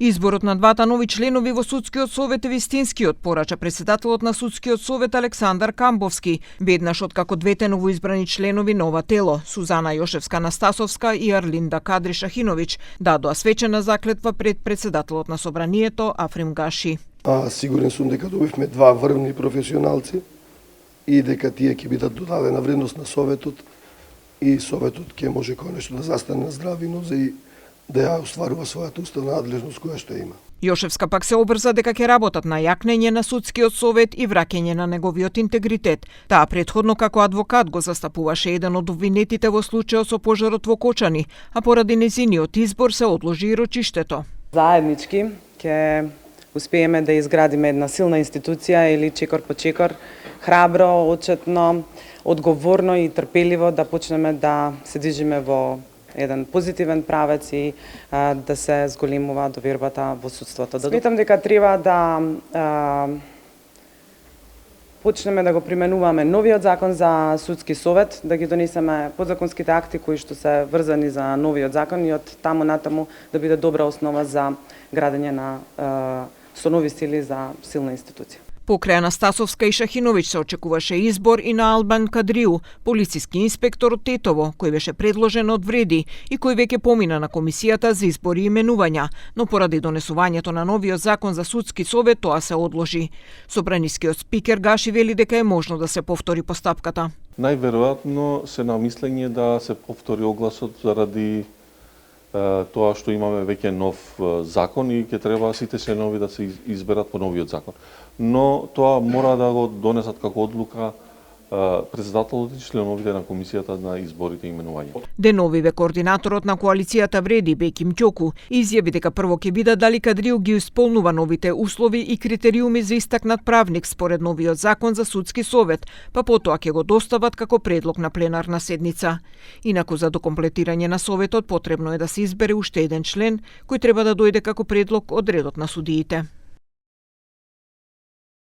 Изборот на двата нови членови во Судскиот совет е вистинскиот, порача председателот на Судскиот совет Александар Камбовски, веднаш откако двете новоизбрани членови на ова тело, Сузана Јошевска-Настасовска и Арлинда Кадри-Шахиновиќ, дадоа свечена заклетва пред председателот на собранието Африм Гаши. Сигурен сум дека добивме два врвни професионалци и дека тие ќе бидат додадена вредност на советот и советот ќе може конечно да застане на здрави нозе и да ја остварува својата уставна надлежност која што има. Јошевска пак се обрза дека ќе работат на јакнење на Судскиот совет и враќање на неговиот интегритет. Таа претходно како адвокат го застапуваше еден од обвинетите во случајот со пожарот во Кочани, а поради нејзиниот избор се одложи и рочиштето. Заеднички ќе успееме да изградиме една силна институција или чекор по чекор, храбро, отчетно, одговорно и трпеливо да почнеме да се движиме во еден позитивен правец и да се зголемува довербата во судството. Сметам дека треба да почнеме да го применуваме новиот закон за судски совет, да ги донесеме подзаконските акти кои што се врзани за новиот закон и од таму натаму да биде добра основа за градење на со нови сили за силна институција. Покрај Анастасовска и Шахиновиќ се очекуваше избор и на Албан Кадриу, полициски инспектор од Тетово, кој беше предложен од Вреди и кој веќе помина на комисијата за избори и именувања, но поради донесувањето на новиот закон за судски совет тоа се одложи. Собранискиот спикер Гаши вели дека е можно да се повтори постапката. Најверојатно се на мислење да се повтори огласот заради тоа што имаме веќе нов закон и ќе треба сите членови да се изберат по новиот закон. Но тоа мора да го донесат како одлука председателот и членовите на комисијата на изборите и именувањето. Деновиве координаторот на коалицијата Вреди Беким Ќоку изјави дека прво ќе биде дали Кадриу ги исполнува новите услови и критериуми за истакнат правник според новиот закон за судски совет, па потоа ќе го достават како предлог на пленарна седница. Инаку за докомплетирање на советот потребно е да се избере уште еден член кој треба да дојде како предлог од редот на судиите.